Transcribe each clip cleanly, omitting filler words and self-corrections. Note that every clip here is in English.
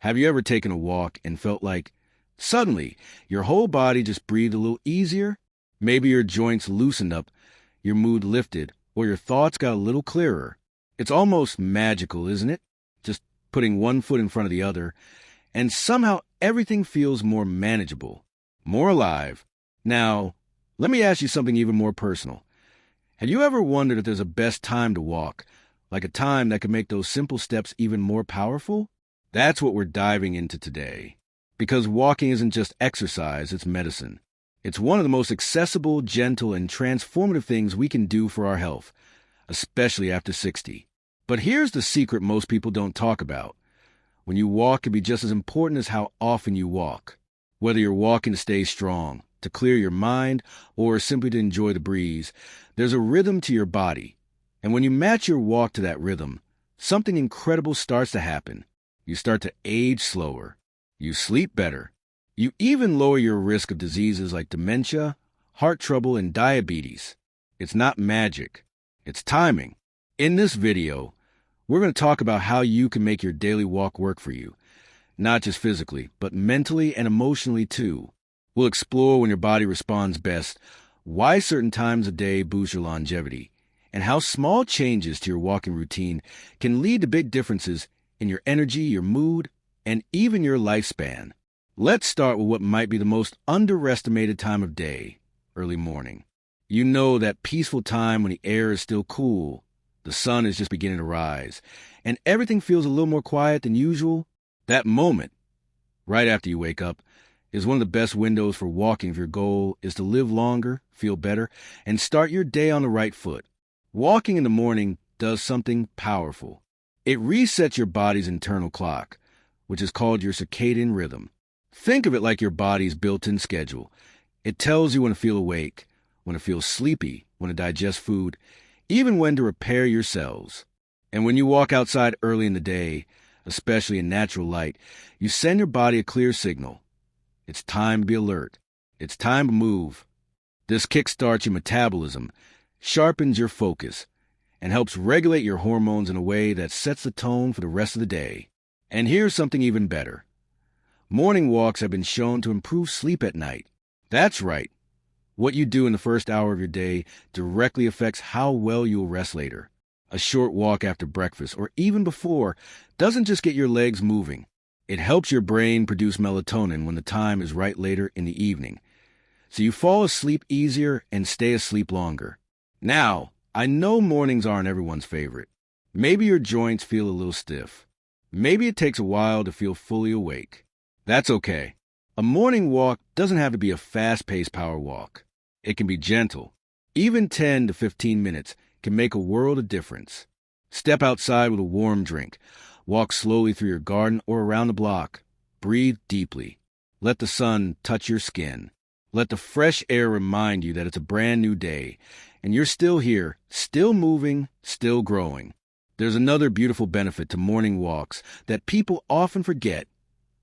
Have you ever taken a walk and felt like suddenly your whole body just breathed a little easier? Maybe your joints loosened up, your mood lifted, or your thoughts got a little clearer. It's almost magical, isn't it? Just putting one foot in front of the other, and somehow everything feels more manageable, more alive. Now, let me ask you something even more personal. Have you ever wondered if there's a best time to walk, like a time that could make those simple steps even more powerful? That's what we're diving into today. Because walking isn't just exercise, it's medicine. It's one of the most accessible, gentle, and transformative things we can do for our health, especially after 60. But here's the secret most people don't talk about. When you walk can be just as important as how often you walk. Whether you're walking to stay strong, to clear your mind, or simply to enjoy the breeze, there's a rhythm to your body. And when you match your walk to that rhythm, something incredible starts to happen. You start to age slower. You sleep better. You even lower your risk of diseases like dementia, heart trouble, and diabetes. It's not magic. It's timing. In this video, we're going to talk about how you can make your daily walk work for you, not just physically, but mentally and emotionally too. We'll explore when your body responds best, why certain times of day boost your longevity, and how small changes to your walking routine can lead to big differences in your energy, your mood, and even your lifespan. Let's start with what might be the most underestimated time of day, early morning. You know, that peaceful time when the air is still cool, the sun is just beginning to rise, and everything feels a little more quiet than usual. That moment, right after you wake up, is one of the best windows for walking if your goal is to live longer, feel better, and start your day on the right foot. Walking in the morning does something powerful. It resets your body's internal clock, which is called your circadian rhythm. Think of it like your body's built-in schedule. It tells you when to feel awake, when to feel sleepy, when to digest food, even when to repair your cells. And when you walk outside early in the day, especially in natural light, you send your body a clear signal. It's time to be alert. It's time to move. This kickstarts your metabolism, sharpens your focus, and helps regulate your hormones in a way that sets the tone for the rest of the day. And here's something even better. Morning walks have been shown to improve sleep at night. That's right. What you do in the first hour of your day directly affects how well you'll rest later. A short walk after breakfast, or even before, doesn't just get your legs moving. It helps your brain produce melatonin when the time is right later in the evening. So you fall asleep easier and stay asleep longer. Now, I know mornings aren't everyone's favorite. Maybe your joints feel a little stiff. Maybe it takes a while to feel fully awake. That's okay. A morning walk doesn't have to be a fast-paced power walk. It can be gentle. Even 10 to 15 minutes can make a world of difference. Step outside with a warm drink. Walk slowly through your garden or around the block. Breathe deeply. Let the sun touch your skin. Let the fresh air remind you that it's a brand new day, and you're still here, still moving, still growing. There's another beautiful benefit to morning walks that people often forget: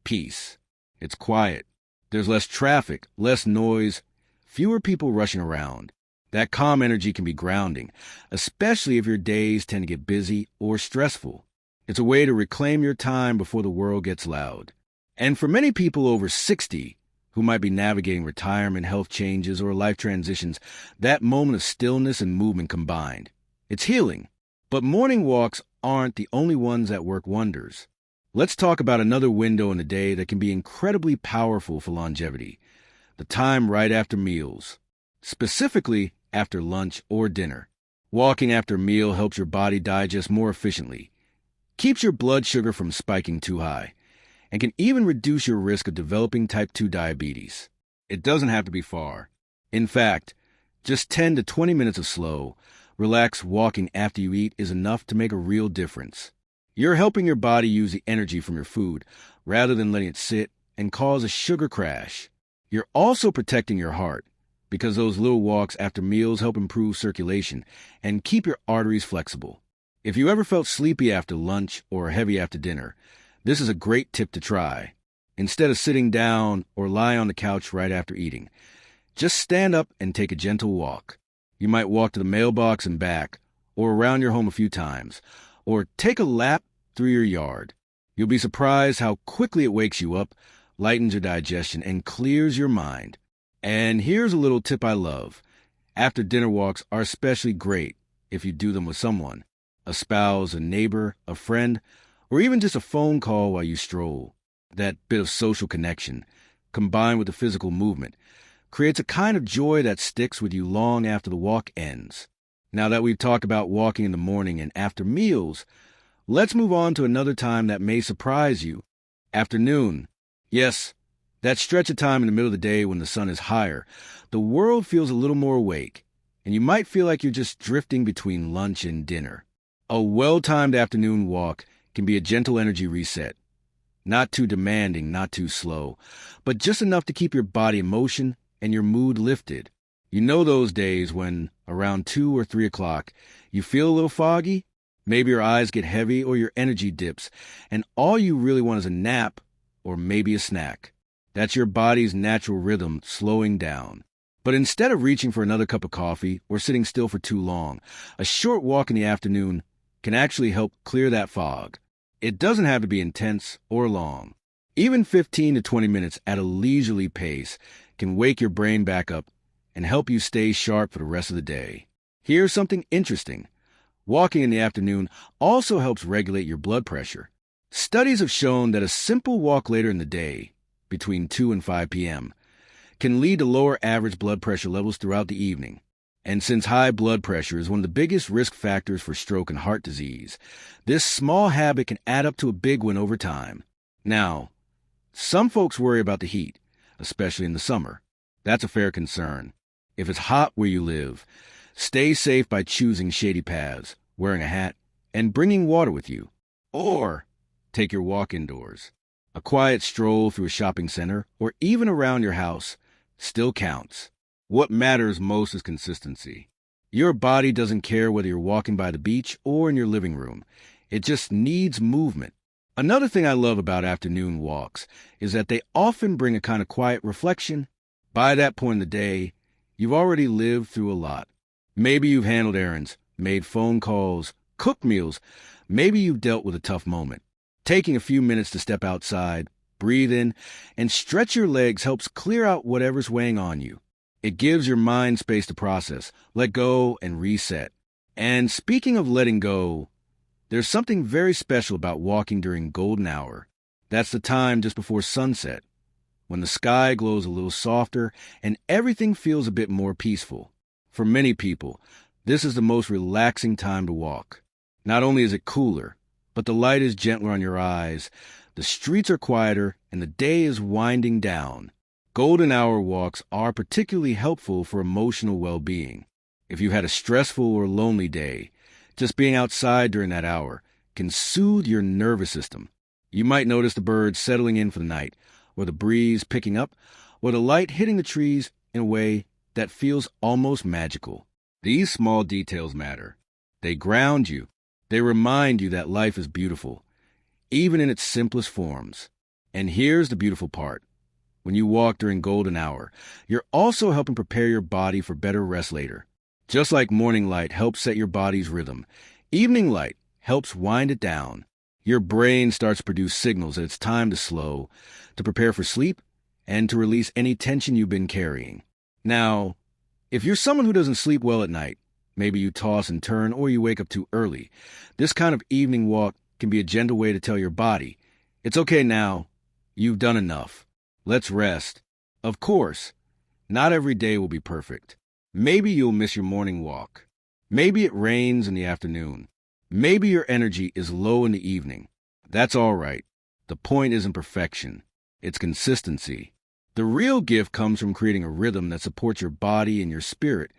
peace. It's quiet. There's less traffic, less noise, fewer people rushing around. That calm energy can be grounding, especially if your days tend to get busy or stressful. It's a way to reclaim your time before the world gets loud. And for many people over 60, who might be navigating retirement, health changes, or life transitions, that moment of stillness and movement combined. It's healing. But morning walks aren't the only ones that work wonders. Let's talk about another window in the day that can be incredibly powerful for longevity: the time right after meals, specifically after lunch or dinner. Walking after a meal helps your body digest more efficiently, keeps your blood sugar from spiking too high, and can even reduce your risk of developing type 2 diabetes. It doesn't have to be far. In fact, just 10 to 20 minutes of slow, relaxed walking after you eat is enough to make a real difference. You're helping your body use the energy from your food rather than letting it sit and cause a sugar crash. You're also protecting your heart, because those little walks after meals help improve circulation and keep your arteries flexible. If you ever felt sleepy after lunch or heavy after dinner, this is a great tip to try. Instead of sitting down or lie on the couch right after eating, just stand up and take a gentle walk. You might walk to the mailbox and back, or around your home a few times, or take a lap through your yard. You'll be surprised how quickly it wakes you up, lightens your digestion, and clears your mind. And here's a little tip I love. After dinner walks are especially great if you do them with someone, a spouse, a neighbor, a friend, or even just a phone call while you stroll. That bit of social connection, combined with the physical movement, creates a kind of joy that sticks with you long after the walk ends. Now that we've talked about walking in the morning and after meals, let's move on to another time that may surprise you. Afternoon. Yes, that stretch of time in the middle of the day when the sun is higher. The world feels a little more awake, and you might feel like you're just drifting between lunch and dinner. A well-timed afternoon walk can be a gentle energy reset. Not too demanding, not too slow, but just enough to keep your body in motion and your mood lifted. You know those days when, around 2 or 3 o'clock, you feel a little foggy? Maybe your eyes get heavy or your energy dips, and all you really want is a nap or maybe a snack. That's your body's natural rhythm slowing down. But instead of reaching for another cup of coffee or sitting still for too long, a short walk in the afternoon can actually help clear that fog. It doesn't have to be intense or long. Even 15 to 20 minutes at a leisurely pace can wake your brain back up and help you stay sharp for the rest of the day. Here's something interesting. Walking in the afternoon also helps regulate your blood pressure. Studies have shown that a simple walk later in the day, between 2 and 5 p.m., can lead to lower average blood pressure levels throughout the evening. And since high blood pressure is one of the biggest risk factors for stroke and heart disease, this small habit can add up to a big one over time. Now, some folks worry about the heat, especially in the summer. That's a fair concern. If it's hot where you live, stay safe by choosing shady paths, wearing a hat, and bringing water with you. Or take your walk indoors. A quiet stroll through a shopping center or even around your house still counts. What matters most is consistency. Your body doesn't care whether you're walking by the beach or in your living room. It just needs movement. Another thing I love about afternoon walks is that they often bring a kind of quiet reflection. By that point in the day, you've already lived through a lot. Maybe you've handled errands, made phone calls, cooked meals. Maybe you've dealt with a tough moment. Taking a few minutes to step outside, breathe in, and stretch your legs helps clear out whatever's weighing on you. It gives your mind space to process, let go, and reset. And speaking of letting go, there's something very special about walking during golden hour. That's the time just before sunset, when the sky glows a little softer and everything feels a bit more peaceful. For many people, this is the most relaxing time to walk. Not only is it cooler, but the light is gentler on your eyes, the streets are quieter, and the day is winding down. Golden hour walks are particularly helpful for emotional well-being. If you had a stressful or lonely day, just being outside during that hour can soothe your nervous system. You might notice the birds settling in for the night, or the breeze picking up, or the light hitting the trees in a way that feels almost magical. These small details matter. They ground you. They remind you that life is beautiful, even in its simplest forms. And here's the beautiful part. When you walk during golden hour, you're also helping prepare your body for better rest later. Just like morning light helps set your body's rhythm, evening light helps wind it down. Your brain starts to produce signals that it's time to slow, to prepare for sleep, and to release any tension you've been carrying. Now, if you're someone who doesn't sleep well at night, maybe you toss and turn or you wake up too early, this kind of evening walk can be a gentle way to tell your body, it's okay now, you've done enough. Let's rest. Of course, not every day will be perfect. Maybe you'll miss your morning walk. Maybe it rains in the afternoon. Maybe your energy is low in the evening. That's all right. The point isn't perfection. It's consistency. The real gift comes from creating a rhythm that supports your body and your spirit,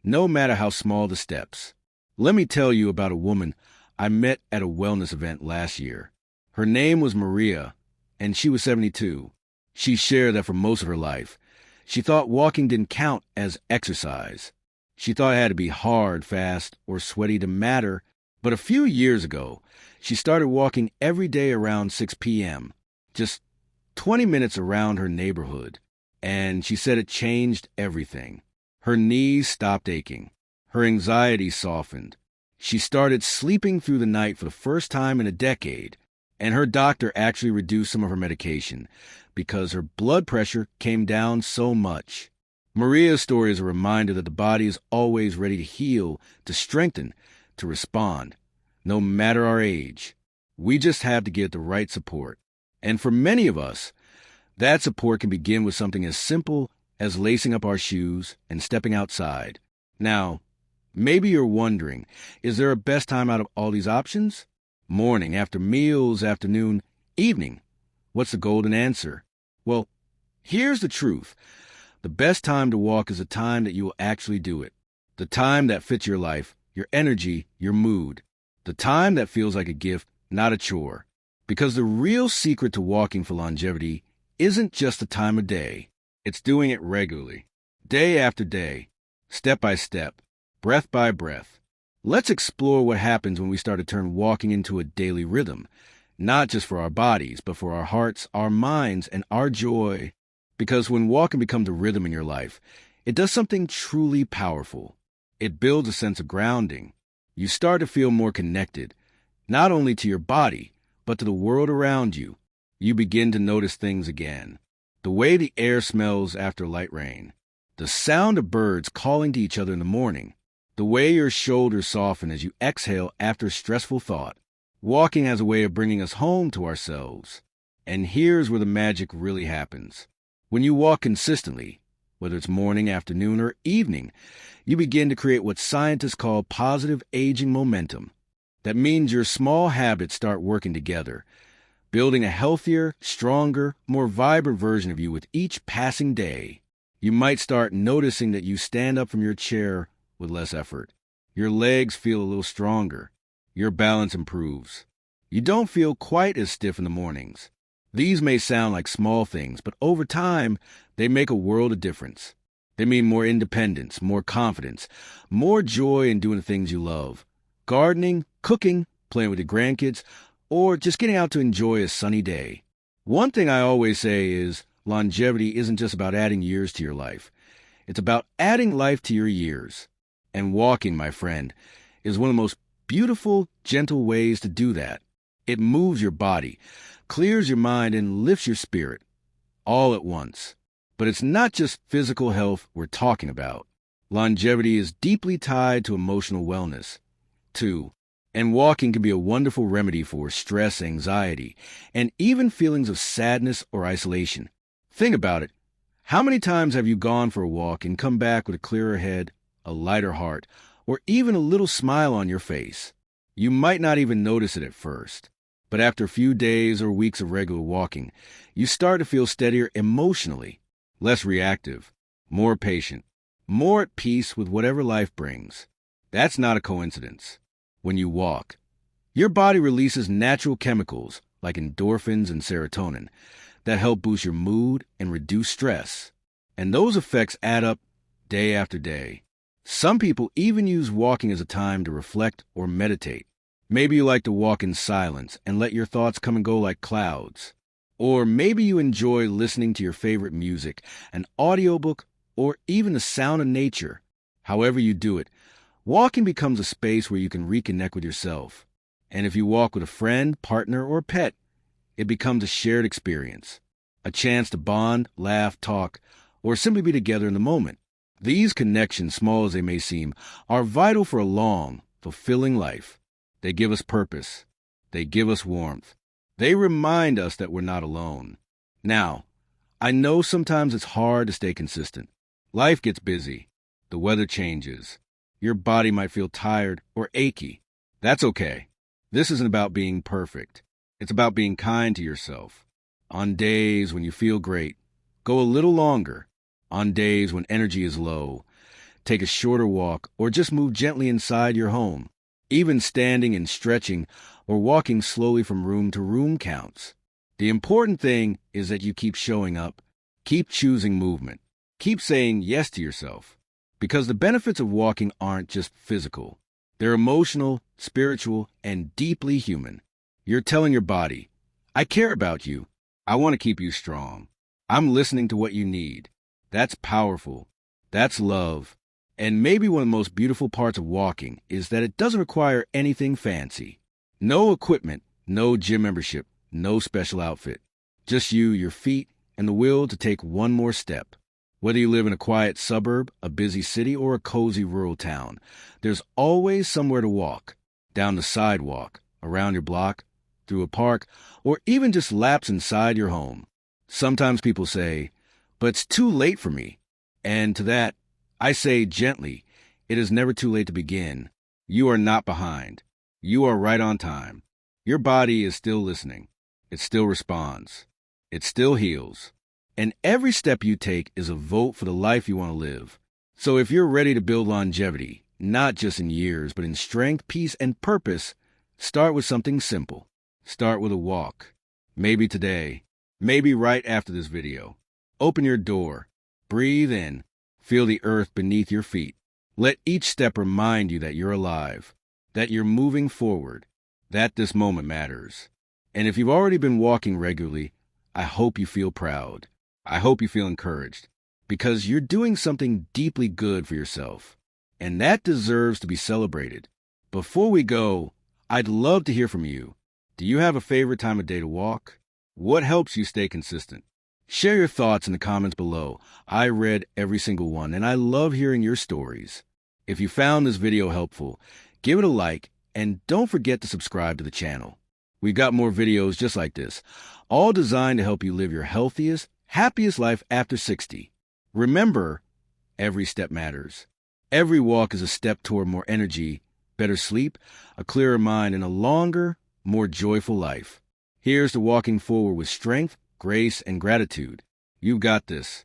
no matter how small the steps. Let me tell you about a woman I met at a wellness event last year. Her name was Maria, and she was 72. She shared that for most of her life, she thought walking didn't count as exercise. She thought it had to be hard, fast, or sweaty to matter. But a few years ago, she started walking every day around 6 p.m., just 20 minutes around her neighborhood. And she said it changed everything. Her knees stopped aching. Her anxiety softened. She started sleeping through the night for the first time in a decade. And her doctor actually reduced some of her medication because her blood pressure came down so much. Maria's story is a reminder that the body is always ready to heal, to strengthen, to respond, no matter our age. We just have to get the right support. And for many of us, that support can begin with something as simple as lacing up our shoes and stepping outside. Now, maybe you're wondering, is there a best time out of all these options? Morning, after meals, afternoon, evening. What's the golden answer? Well, here's the truth. The best time to walk is the time that you will actually do it. The time that fits your life, your energy, your mood. The time that feels like a gift, not a chore. Because the real secret to walking for longevity isn't just the time of day. It's doing it regularly, day after day, step by step, breath by breath. Let's explore what happens when we start to turn walking into a daily rhythm, not just for our bodies, but for our hearts, our minds, and our joy. Because when walking becomes a rhythm in your life, it does something truly powerful. It builds a sense of grounding. You start to feel more connected, not only to your body, but to the world around you. You begin to notice things again. The way the air smells after light rain. The sound of birds calling to each other in the morning. The way your shoulders soften as you exhale after a stressful thought. Walking has a way of bringing us home to ourselves. And here's where the magic really happens. When you walk consistently, whether it's morning, afternoon, or evening, you begin to create what scientists call positive aging momentum. That means your small habits start working together, building a healthier, stronger, more vibrant version of you with each passing day. You might start noticing that you stand up from your chair with less effort. Your legs feel a little stronger. Your balance improves. You don't feel quite as stiff in the mornings. These may sound like small things, but over time, they make a world of difference. They mean more independence, more confidence, more joy in doing the things you love. Gardening, cooking, playing with your grandkids, or just getting out to enjoy a sunny day. One thing I always say is longevity isn't just about adding years to your life. It's about adding life to your years. And walking, my friend, is one of the most beautiful, gentle ways to do that. It moves your body, clears your mind, and lifts your spirit, all at once. But it's not just physical health we're talking about. Longevity is deeply tied to emotional wellness, too. And walking can be a wonderful remedy for stress, anxiety, and even feelings of sadness or isolation. Think about it. How many times have you gone for a walk and come back with a clearer head, a lighter heart, or even a little smile on your face? You might not even notice it at first, but after a few days or weeks of regular walking, you start to feel steadier emotionally, less reactive, more patient, more at peace with whatever life brings. That's not a coincidence. When you walk, your body releases natural chemicals like endorphins and serotonin that help boost your mood and reduce stress. And those effects add up day after day. Some people even use walking as a time to reflect or meditate. Maybe you like to walk in silence and let your thoughts come and go like clouds. Or maybe you enjoy listening to your favorite music, an audiobook, or even the sound of nature. However you do it, walking becomes a space where you can reconnect with yourself. And if you walk with a friend, partner, or pet, it becomes a shared experience, a chance to bond, laugh, talk, or simply be together in the moment. These connections, small as they may seem, are vital for a long, fulfilling life. They give us purpose. They give us warmth. They remind us that we're not alone. Now, I know sometimes it's hard to stay consistent. Life gets busy. The weather changes. Your body might feel tired or achy. That's okay. This isn't about being perfect. It's about being kind to yourself. On days when you feel great, go a little longer. On days when energy is low, take a shorter walk or just move gently inside your home. Even standing and stretching or walking slowly from room to room counts. The important thing is that you keep showing up, keep choosing movement, keep saying yes to yourself. Because the benefits of walking aren't just physical. They're emotional, spiritual, and deeply human. You're telling your body, I care about you. I want to keep you strong. I'm listening to what you need. That's powerful. That's love. And maybe one of the most beautiful parts of walking is that it doesn't require anything fancy. No equipment, No gym membership, no special outfit. Just you, your feet, and the will to take one more step. Whether you live in a quiet suburb, a busy city, or a cozy rural town, there's always somewhere to walk. Down the sidewalk, around your block, through a park, or even just laps inside your home. Sometimes people say, "But it's too late for me." And to that, I say gently, it is never too late to begin. You are not behind. You are right on time. Your body is still listening. It still responds. It still heals. And every step you take is a vote for the life you want to live. So if you're ready to build longevity, not just in years, but in strength, peace, and purpose, start with something simple. Start with a walk. Maybe today. Maybe right after this video. Open your door. Breathe in. Feel the earth beneath your feet. Let each step remind you that you're alive, that you're moving forward, that this moment matters. And if you've already been walking regularly, I hope you feel proud. I hope you feel encouraged, because you're doing something deeply good for yourself, and that deserves to be celebrated. Before we go, I'd love to hear from you. Do you have a favorite time of day to walk? What helps you stay consistent? Share your thoughts in the comments below. I read every single one, and I love hearing your stories. If you found this video helpful, give it a like, and don't forget to subscribe to the channel. We've got more videos just like this, all designed to help you live your healthiest, happiest life after 60. Remember, every step matters. Every walk is a step toward more energy, better sleep, a clearer mind, and a longer, more joyful life. Here's to walking forward with strength, grace, and gratitude. You've got this.